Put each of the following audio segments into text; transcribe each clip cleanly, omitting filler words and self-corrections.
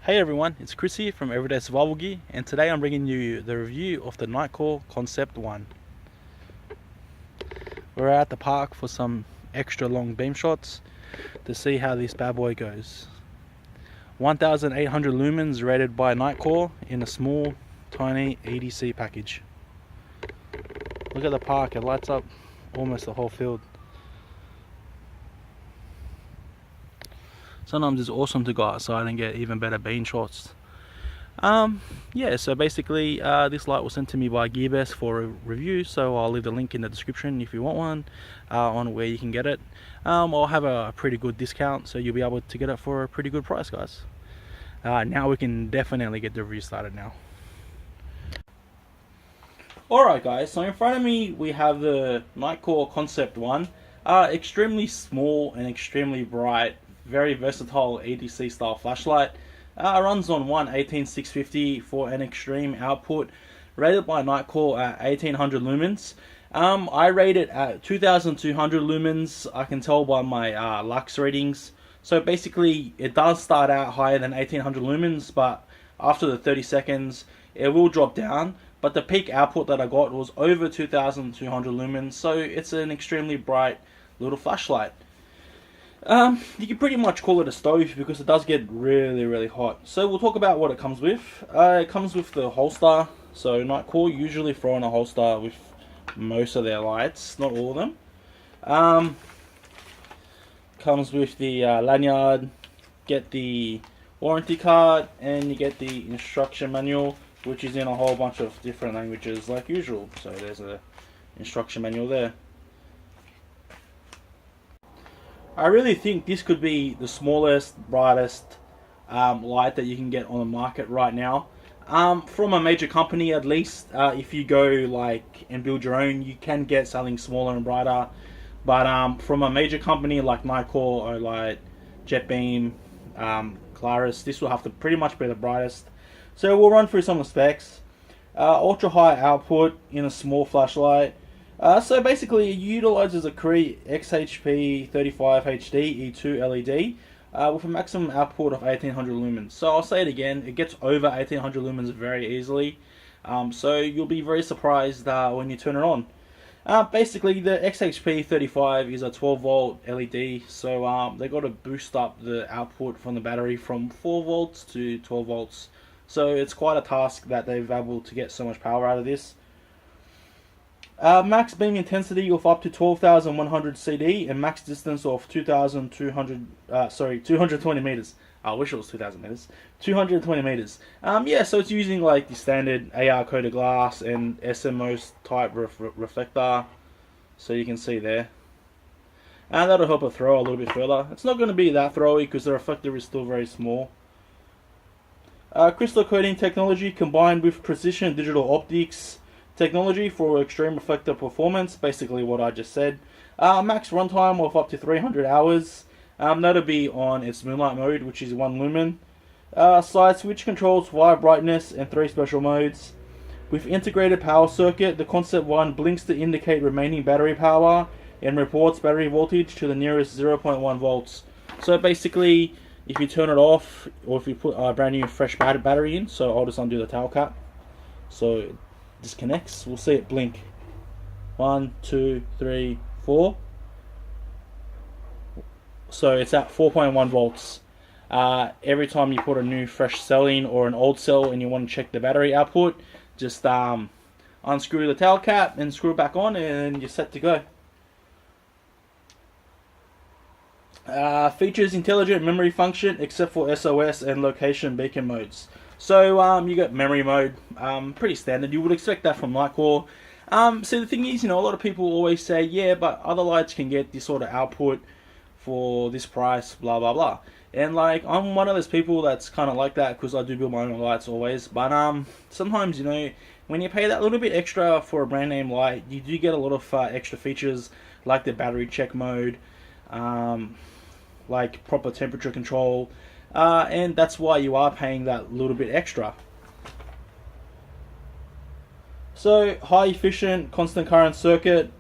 Hey everyone, it's Chris here from Everyday Survival Gear, and today I'm bringing you the review of the Nitecore Concept 1. We're at the park for some extra long beam shots to see how this bad boy goes. 1800 lumens rated by Nitecore in a small, tiny EDC package. Look at the park, it lights up almost the whole field. Sometimes it's awesome to go outside and get even better beam shots. Yeah, so basically this light was sent to me by Gearbest for a review, so I'll leave the link in the description if you want one on where you can get it. I'll have a pretty good discount, so you'll be able to get it for a pretty good price, guys. Now we can definitely get the review started now. Alright guys, so in front of me we have the Nitecore Concept 1. Extremely small and extremely bright, very versatile EDC style flashlight. Runs on one 18650 for an extreme output, rated by Nitecore at 1800 lumens. I rate it at 2200 lumens. I can tell by my lux readings. So basically it does start out higher than 1800 lumens, but after the 30 seconds it will drop down. But the peak output that I got was over 2200 lumens, so it's an extremely bright little flashlight. You can pretty much call it a stove because it does get really hot. So we'll talk about what it comes with. It comes with the holster. So Nitecore usually throw in a holster with most of their lights, not all of them. Comes with the lanyard, get the warranty card, and you get the instruction manual, which is in a whole bunch of different languages like usual. So there's a instruction manual there. I really think this could be the smallest, brightest light that you can get on the market right now. From a major company at least. If you go like and build your own, you can get something smaller and brighter. But from a major company like Nitecore, Olight, JetBeam, Claris, this will have to pretty much be the brightest. So we'll run through some of the specs. Ultra high output in a small flashlight. So basically it utilizes a Cree XHP35HD E2 LED with a maximum output of 1800 lumens. So I'll say it again, it gets over 1800 lumens very easily. So you'll be very surprised when you turn it on. Basically the XHP35 is a 12 volt LED, so they got to boost up the output from the battery from 4 volts to 12 volts. So it's quite a task that they've able to get so much power out of this. Max beam intensity of up to 12,100 CD and max distance of 220 meters. I wish it was 2,000 meters. 220 meters. Yeah, so it's using like the standard AR coated glass and SMO type reflector. So you can see there. And that'll help it throw a little bit further. It's not going to be that throwy because the reflector is still very small. Crystal coating technology combined with precision digital optics technology for extreme reflector performance, basically what I just said. Max runtime of up to 300 hours. That'll be on its moonlight mode, which is 1 lumen. Side switch controls wire brightness and 3 special modes. With integrated power circuit, the Concept 1 blinks to indicate remaining battery power and reports battery voltage to the nearest 0.1 volts. So basically, if you turn it off, or if you put a brand new fresh battery in, so I'll just undo the towel cap. So it disconnects, we'll see it blink. 1, 2, 3, 4. So it's at 4.1 volts. Every time you put a new fresh cell in or an old cell and you want to check the battery output, just unscrew the towel cap and screw it back on and you're set to go. Features intelligent memory function except for SOS and location beacon modes. So you got memory mode, pretty standard. You would expect that from Nitecore. So the thing is, a lot of people always say, yeah, but other lights can get this sort of output for this price, blah blah blah. And like, I'm one of those people that's kind of like that because I do build my own lights always. But sometimes, when you pay that little bit extra for a brand name light, you do get a lot of extra features like the battery check mode, like proper temperature control, and that's why you are paying that little bit extra. So high efficient constant current circuit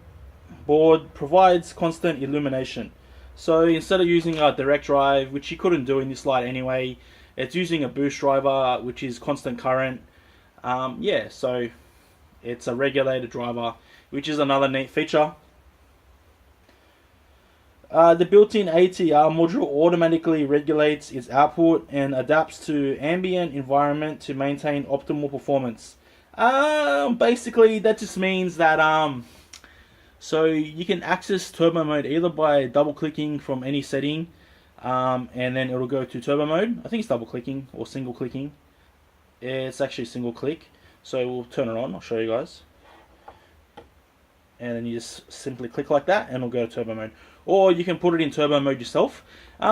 board provides constant illumination. So instead of using a direct drive, which you couldn't do in this light anyway, It's using a boost driver, which is constant current. Yeah, so it's a regulated driver, which is another neat feature. The built-in ATR module automatically regulates its output and adapts to ambient environment to maintain optimal performance. Basically, that just means that so you can access turbo mode either by double-clicking from any setting, and then it'll go to turbo mode. I think it's double-clicking or single-clicking. It's actually single-click. So we'll turn it on. I'll show you guys. And then you just simply click like that, and it'll go to turbo mode. Or you can put it in turbo mode yourself.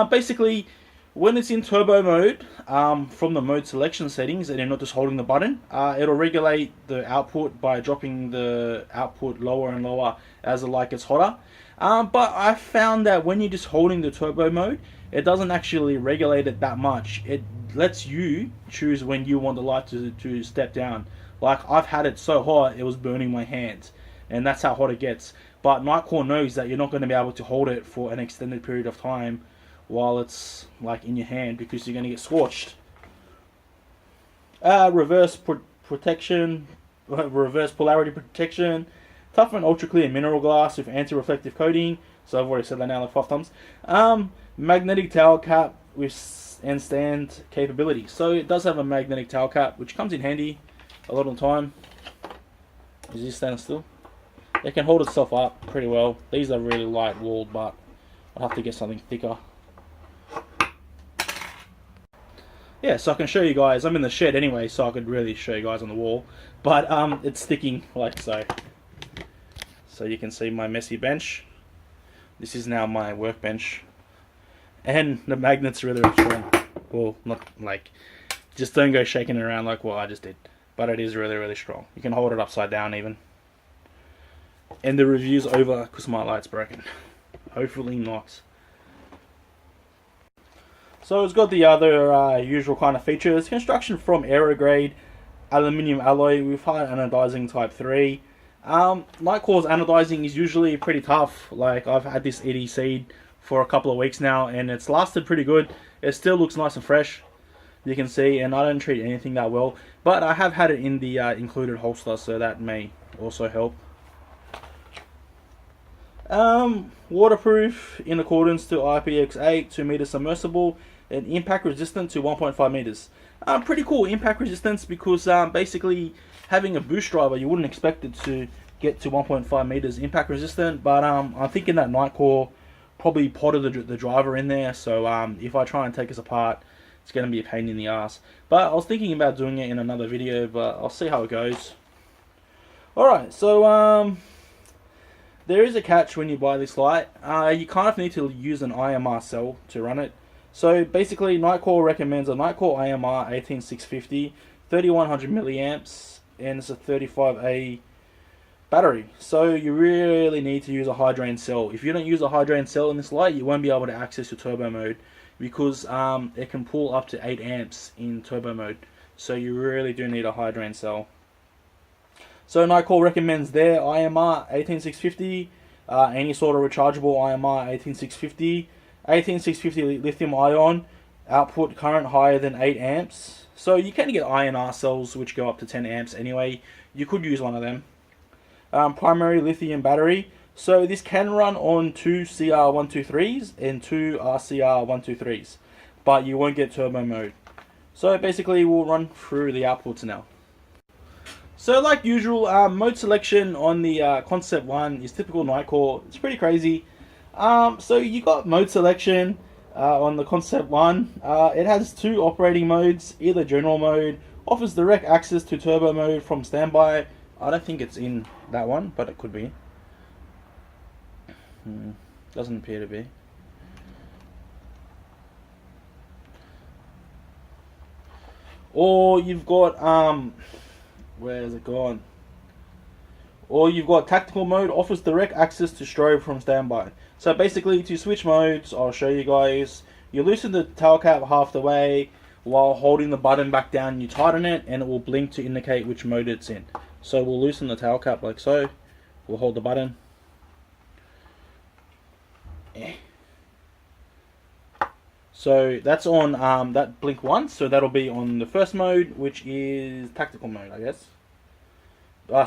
Basically, when it's in turbo mode, from the mode selection settings, and you're not just holding the button, it'll regulate the output by dropping the output lower and lower as the light gets hotter. But I found that when you're just holding the turbo mode, it doesn't actually regulate it that much. It lets you choose when you want the light to step down. Like, I've had it so hot, it was burning my hands. And that's how hot it gets. But Nitecore knows that you're not going to be able to hold it for an extended period of time while it's like in your hand, because you're going to get scorched. Reverse protection, reverse polarity protection, tough and ultra clear mineral glass with anti-reflective coating. So I've already said that now like 5 times. Magnetic towel cap with and stand capability. So it does have a magnetic towel cap, which comes in handy a lot of the time. Is this standing still? It can hold itself up pretty well. These are really light walled, but I'll have to get something thicker. Yeah, so I can show you guys. I'm in the shed anyway, so I could really show you guys on the wall. But it's sticking like so. So you can see my messy bench. This is now my workbench. And the magnet's really, really strong. Well, not like, just don't go shaking it around like what I just did. But it is really, really strong. You can hold it upside down even. And the review's over because my light's broken. Hopefully not. So it's got the other usual kind of features. Construction from aerograde aluminium alloy with high anodizing type 3. Nitecore's anodizing is usually pretty tough. Like, I've had this EDC for a couple of weeks now, and it's lasted pretty good. It still looks nice and fresh, you can see, and I don't treat anything that well. But I have had it in the included holster, so that may also help. Waterproof in accordance to IPX8, 2 meter submersible, and impact resistant to 1.5 meters. Pretty cool impact resistance, because basically having a boost driver, you wouldn't expect it to get to 1.5 meters impact resistant. But I'm thinking that Nitecore probably potted the driver in there, so if I try and take this apart, it's going to be a pain in the ass. But I was thinking about doing it in another video, but I'll see how it goes. Alright, so there is a catch when you buy this light. You kind of need to use an IMR cell to run it. So basically, Nitecore recommends a Nitecore IMR 18650, 3100 milliamps, and it's a 35A battery. So you really need to use a high drain cell. If you don't use a high drain cell in this light, you won't be able to access your turbo mode, because it can pull up to 8 amps in turbo mode. So you really do need a high drain cell. So Nitecore recommends their IMR 18650, any sort of rechargeable IMR 18650, 18650 lithium ion, output current higher than 8 amps. So you can get INR cells which go up to 10 amps anyway. You could use one of them. Primary lithium battery. So this can run on 2 CR123s and 2 RCR123s, but you won't get turbo mode. So basically we'll run through the outputs now. So like usual, mode selection on the Concept 1 is typical Nitecore. It's pretty crazy. So you got mode selection on the Concept 1. It has 2 operating modes, either general mode, offers direct access to turbo mode from standby. I don't think it's in that one, but it could be. Doesn't appear to be. Or you've got where's it gone? Or you've got tactical mode, offers direct access to strobe from standby. So basically, to switch modes, I'll show you guys. You loosen the tail cap half the way while holding the button back down. You tighten it and it will blink to indicate which mode it's in. So we'll loosen the tail cap like so. We'll hold the button. So that's on that blink once, so that'll be on the first mode, which is tactical mode, I guess.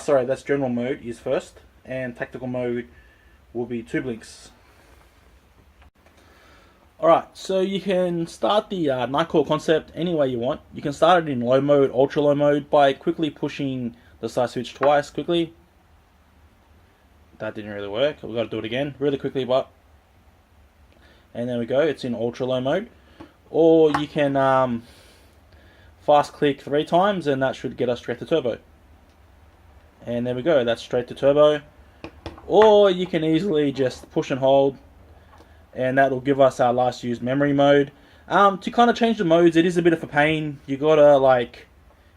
Sorry, that's general mode is first, and tactical mode will be 2 blinks. Alright, so you can start the Nitecore Concept any way you want. You can start it in low mode, ultra low mode, by quickly pushing the side switch twice quickly. That didn't really work. We've got to do it again really quickly, but... And there we go, it's in ultra low mode. Or you can fast click 3 times and that should get us straight to turbo. And there we go, that's straight to turbo. Or you can easily just push and hold, and that will give us our last used memory mode. To kind of change the modes, it is a bit of a pain. You gotta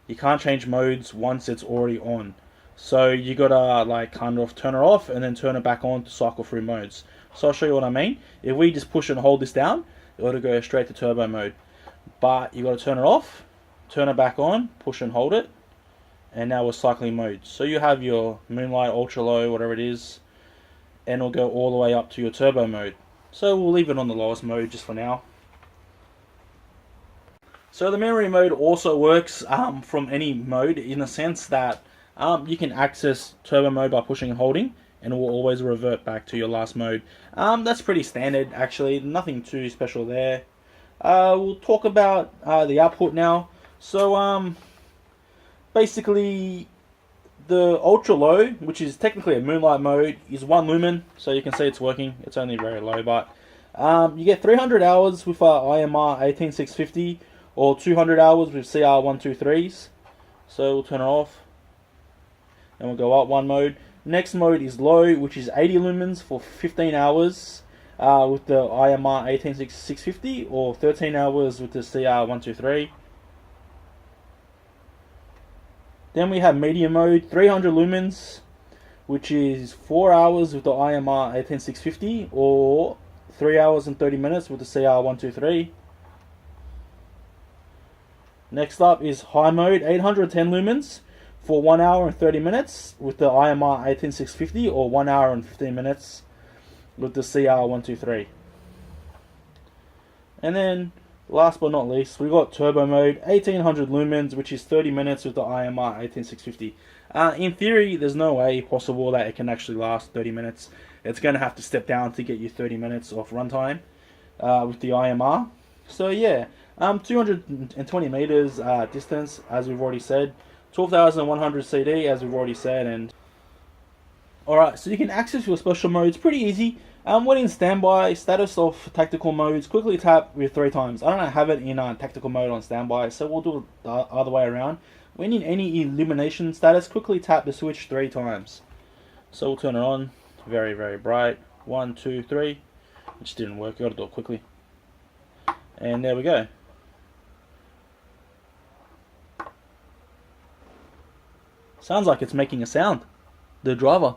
you can't change modes once it's already on. So you gotta kind of turn it off and then turn it back on to cycle through modes. So I'll show you what I mean. If we just push and hold this down, it ought to go straight to turbo mode. But you gotta turn it off, turn it back on, push and hold it, and now we're cycling modes. So you have your moonlight, ultra low, whatever it is, and it'll go all the way up to your turbo mode. So we'll leave it on the lowest mode just for now. So the memory mode also works from any mode, in the sense that you can access turbo mode by pushing and holding, and it will always revert back to your last mode. That's pretty standard actually, nothing too special there. We'll talk about the output now. So basically the ultra low, which is technically a moonlight mode, is 1 lumen, so you can see it's working. It's only very low, but you get 300 hours with IMR 18650 or 200 hours with CR123s. So we'll turn it off and we'll go up 1 mode. Next mode is low, which is 80 lumens for 15 hours with the IMR 18650 or 13 hours with the CR123. Then we have medium mode, 300 lumens, which is 4 hours with the IMR 18650 or 3 hours and 30 minutes with the CR123. Next up is high mode, 810 lumens for 1 hour and 30 minutes with the IMR 18650 or 1 hour and 15 minutes with the CR123. And then last but not least, we got turbo mode, 1800 lumens, which is 30 minutes with the IMR 18650. In theory, there's no way possible that it can actually last 30 minutes. It's going to have to step down to get you 30 minutes of runtime with the IMR. So yeah, 220 meters distance, as we've already said. 12,100 CD, as we've already said. And alright, so you can access your special modes pretty easy. When in standby, status of tactical modes, quickly tap with 3 times. I don't have it in tactical mode on standby, so we'll do it the other way around. When in any illumination status, quickly tap the switch 3 times. So we'll turn it on, very, very bright. 1, 2, 3. It just didn't work, you gotta do it quickly. And there we go. Sounds like it's making a sound. The driver.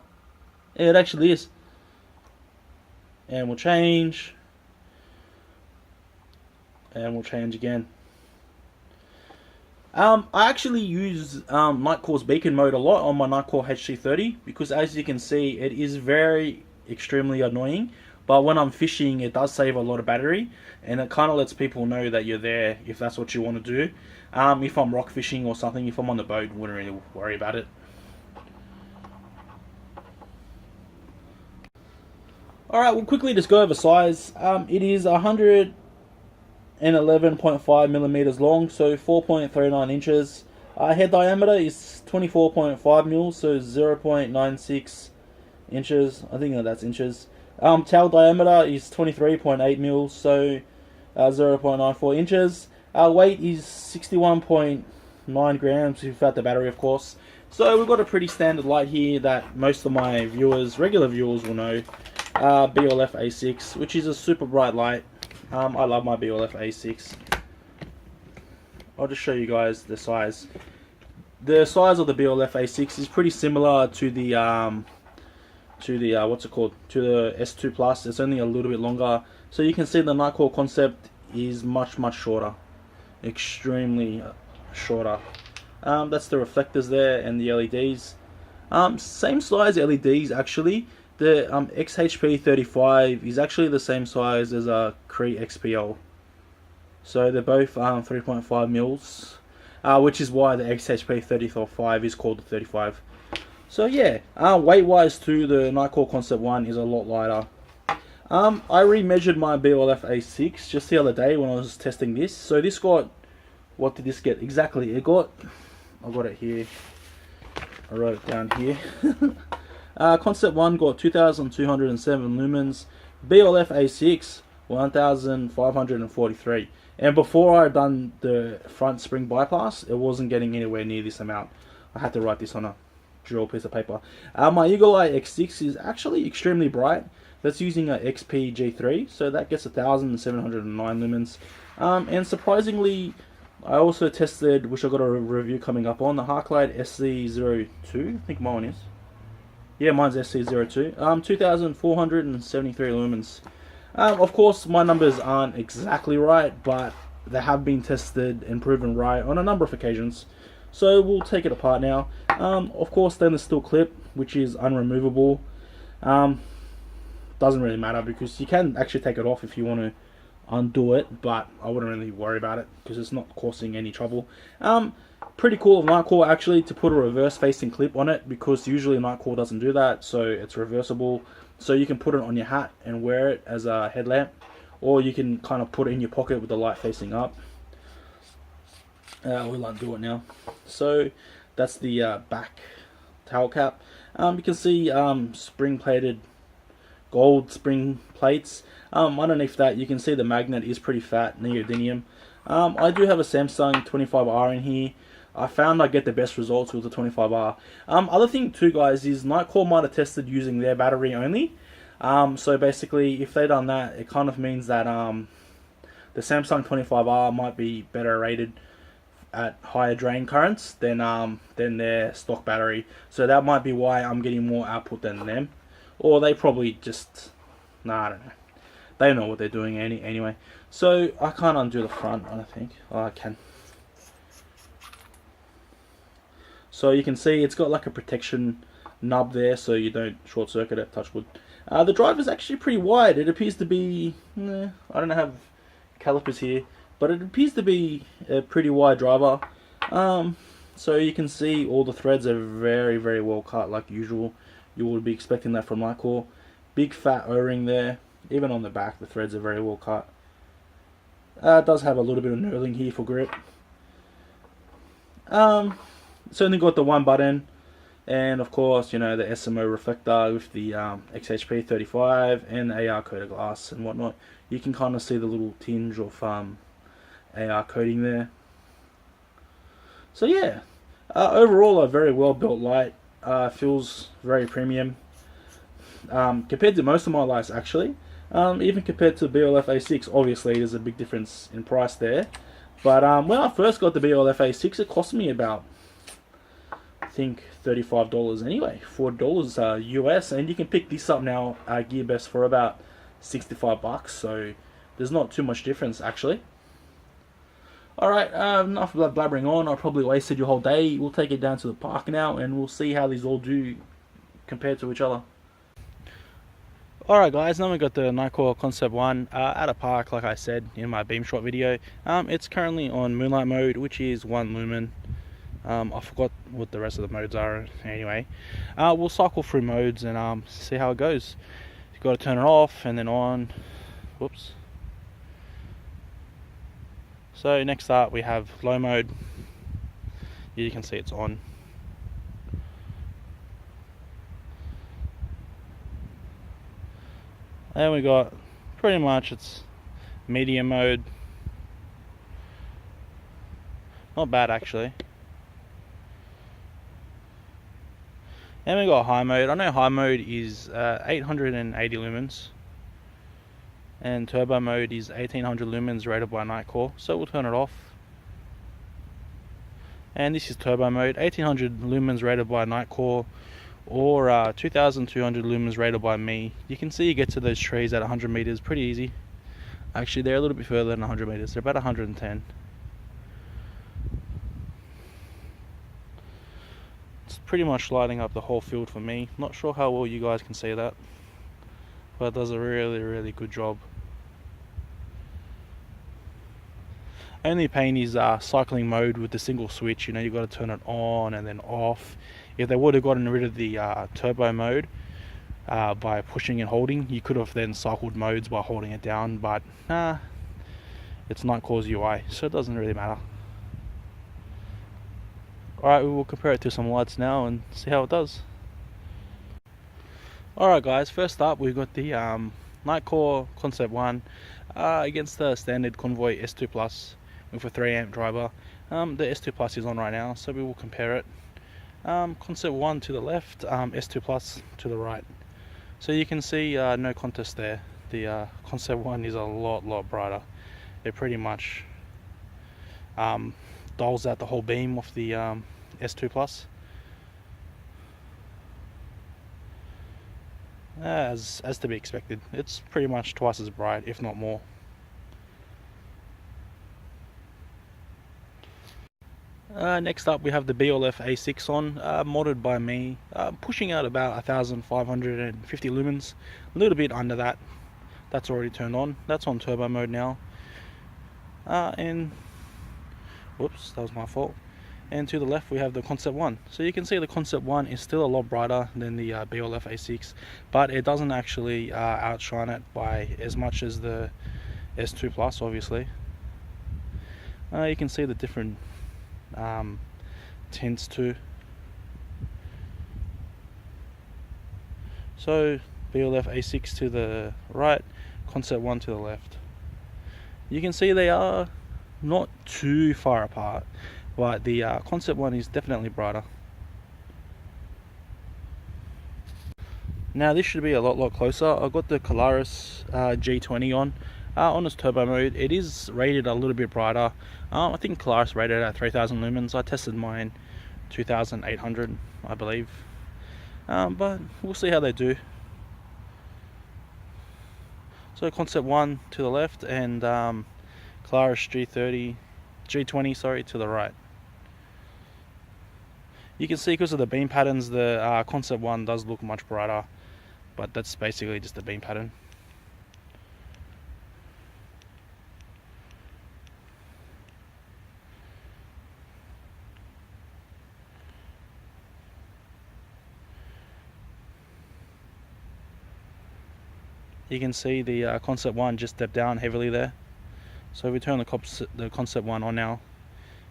Yeah, it actually is. And we'll change. And we'll change again. I actually use Nitecore's beacon mode a lot on my Nitecore HC30 because, as you can see, it is very extremely annoying. But when I'm fishing, it does save a lot of battery, and it kind of lets people know that you're there if that's what you want to do. If I'm rock fishing or something, if I'm on the boat, I wouldn't really worry about it. Alright, we'll quickly just go over size. It is 111.5 millimeters long, so 4.39 inches. Head diameter is 24.5 mils, so 0.96 inches. I think that's inches. Tail diameter is 23.8 mils, so 0.94 inches. Weight is 61.9 grams without the battery, of course. So we've got a pretty standard light here that most of my viewers, regular viewers, will know. BLF A6, which is a super bright light. I love my BLF A6. I'll just show you guys the size. The size of the BLF A6 is pretty similar to the what's it called? To the S2 Plus. It's only a little bit longer. So you can see the Nitecore Concept is much shorter, extremely shorter. That's the reflectors there and the LEDs. Same size LEDs actually. The XHP35 is actually the same size as a Cree XPL. So they're both 3.5 mils, which is why the XHP 35 is called the 35. So yeah, weight wise too, the Nitecore Concept 1 is a lot lighter. I remeasured my BLF A6 just the other day when I was testing this. So this got, what did this get exactly? I got it here. I wrote it down here. Concept 1 got 2,207 lumens. BLF A6 1,543. And before I done the front spring bypass, it wasn't getting anywhere near this amount. I had to write this on a drill piece of paper. My Eagle Eye X6 is actually extremely bright. That's using a XP G3, so that gets 1,709 lumens. And surprisingly, I also tested, which I got a review coming up on, the Harklight SC02. I think mine is. Yeah, mine's SC02. 2,473 lumens. Of course, my numbers aren't exactly right, but they have been tested and proven right on a number of occasions. So we'll take it apart now. Of course, stainless steel clip, which is unremovable. Doesn't really matter because you can actually take it off if you want to undo it, but I wouldn't really worry about it because it's not causing any trouble. Pretty cool of Nitecore actually to put a reverse facing clip on it, because usually Nitecore doesn't do that, so it's reversible. So you can put it on your hat and wear it as a headlamp, or you can kind of put it in your pocket with the light facing up. We'll undo it now. So that's the back towel cap. You can see spring plated gold spring plates. Underneath that you can see the magnet is pretty fat, neodymium. I do have a Samsung 25R in here. I found I get the best results with the 25R. Other thing too guys is Nitecore might have tested using their battery only. So basically if they done that, it kind of means that the Samsung 25R might be better rated at higher drain currents than their stock battery. So that might be why I'm getting more output than them. Or they probably just, I don't know. They know what they're doing anyway. So I can't undo the front, I don't think. Oh, I can. So you can see it's got like a protection nub there so you don't short circuit it, touch wood. The drive is actually pretty wide. It appears to be, I don't have calipers here, but it appears to be a pretty wide driver. So you can see all the threads are very, very well cut like usual. You would be expecting that from Nitecore. Big fat O-ring there. Even on the back, the threads are very well cut. It does have a little bit of knurling here for grip. It's only got the one button, and of course, you know, the SMO reflector with the XHP 35 and the AR coated glass and whatnot. You can kind of see the little tinge of AR coating there. So yeah, overall a very well built light. Feels very premium compared to most of my lights actually. Even compared to the BLF A6, obviously there's a big difference in price there. But when I first got the BLF A6, it cost me about, I think, $35 anyway, $40 US, and you can pick this up now at GearBest for about 65 bucks. So there's not too much difference actually. Alright, enough blabbering on. I probably wasted your whole day. We'll take it down to the park now and we'll see how these all do compared to each other. Alright guys, now we got the Nitecore Concept 1 at a park, like I said in my beam shot video. It's currently on moonlight mode, which is 1 lumen. I forgot what the rest of the modes are anyway. We'll cycle through modes and see how it goes. You've got to turn it off and then on. Whoops. So next up we have low mode. You can see it's on. And we got pretty much it's medium mode. Not bad actually. And we got high mode. I know high mode is 880 lumens. And turbo mode is 1800 lumens rated by Nitecore, so we'll turn it off. And this is turbo mode, 1800 lumens rated by Nitecore, or 2200 lumens rated by me. You can see you get to those trees at 100 meters pretty easy. Actually, they're a little bit further than 100 meters, they're about 110. It's pretty much lighting up the whole field for me. Not sure how well you guys can see that, but it does a really, really good job. Only pain is cycling mode with the single switch. You know, you got to turn it on and then off. If they would have gotten rid of the turbo mode by pushing and holding, you could have then cycled modes by holding it down, but it's Nitecore's UI, so it doesn't really matter. Alright, we will compare it to some lights now and see how it does. Alright guys, first up we've got the Nitecore Concept 1 against the standard Convoy S2 Plus with a 3A driver. The S2 Plus is on right now, so we will compare it. Concept 1 to the left, S2 Plus to the right. So you can see no contest there. The Concept 1 is a lot brighter. It pretty much dulls out the whole beam of the S2 Plus. As to be expected, it's pretty much twice as bright, if not more. Next up we have the BLF A6 on, modded by me, pushing out about 1550 lumens, a little bit under that. That's already turned on. That's on turbo mode now. And whoops, that was my fault. And to the left we have the Concept 1. So you can see the Concept 1 is still a lot brighter than the BLF A6, but it doesn't actually outshine it by as much as the S2 Plus, obviously. You can see the different tints too. So BLF A6 to the right, Concept 1 to the left. You can see they are not too far apart, but the Concept 1 is definitely brighter. Now this should be a lot closer. I've got the Polaris G20 on its turbo mode. It is rated a little bit brighter. I think Polaris rated at 3000 lumens. I tested mine 2800, I believe. But we'll see how they do. So Concept 1 to the left and Polaris G20 sorry, to the right. You can see because of the beam patterns, the Concept 1 does look much brighter, but that's basically just the beam pattern. You can see the Concept 1 just stepped down heavily there. So if we turn the Concept 1 on now,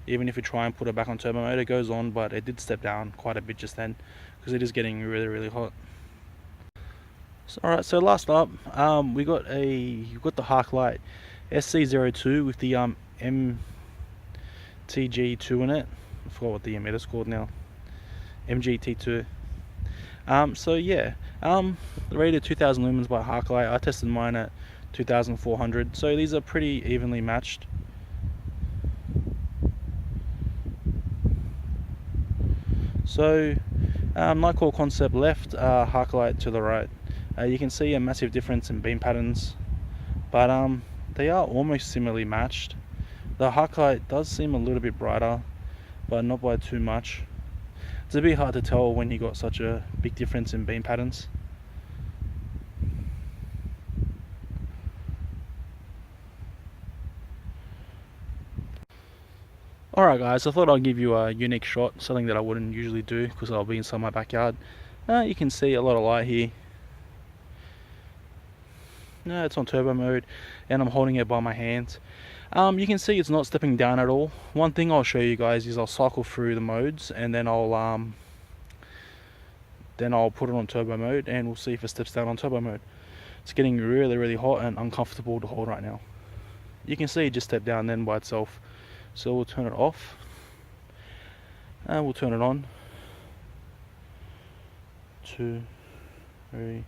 even if we try and put it back on turbo mode, it goes on, but it did step down quite a bit just then because it is getting really hot. So, alright, so last up, we got the Harklight SC02 with the MTG2 in it. I forgot what the emitter's called now. MGT2. So yeah, rated 2000 lumens by Harklight. I tested mine at 2400, so these are pretty evenly matched. So Nitecore Concept left, Harklight to the right. You can see a massive difference in beam patterns, but they are almost similarly matched. The Harklight does seem a little bit brighter, but not by too much. It's a bit hard to tell when you got such a big difference in beam patterns. Alright guys, I thought I'd give you a unique shot, something that I wouldn't usually do because I'll be inside my backyard. You can see a lot of light here. It's on turbo mode and I'm holding it by my hands. You can see it's not stepping down at all. One thing I'll show you guys is I'll cycle through the modes and then I'll put it on turbo mode and we'll see if it steps down on turbo mode. It's getting really hot and uncomfortable to hold right now. You can see it just stepped down then by itself. So we'll turn it off and we'll turn it on. 2, 3,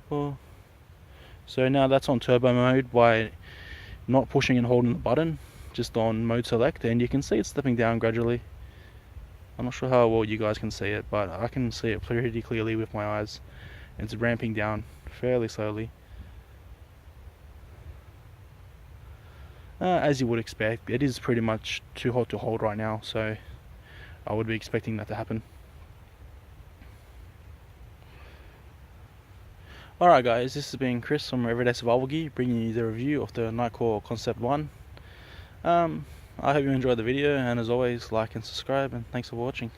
4. So now that's on turbo mode by not pushing and holding the button, just on mode select, and you can see it's stepping down gradually. I'm not sure how well you guys can see it, but I can see it pretty clearly with my eyes. It's ramping down fairly slowly. As you would expect, it is pretty much too hot to hold right now, so I would be expecting that to happen. Alright guys, this has been Chris from Everyday Survival Gear, bringing you the review of the Nitecore Concept 1. I hope you enjoyed the video, and as always, like and subscribe, and thanks for watching.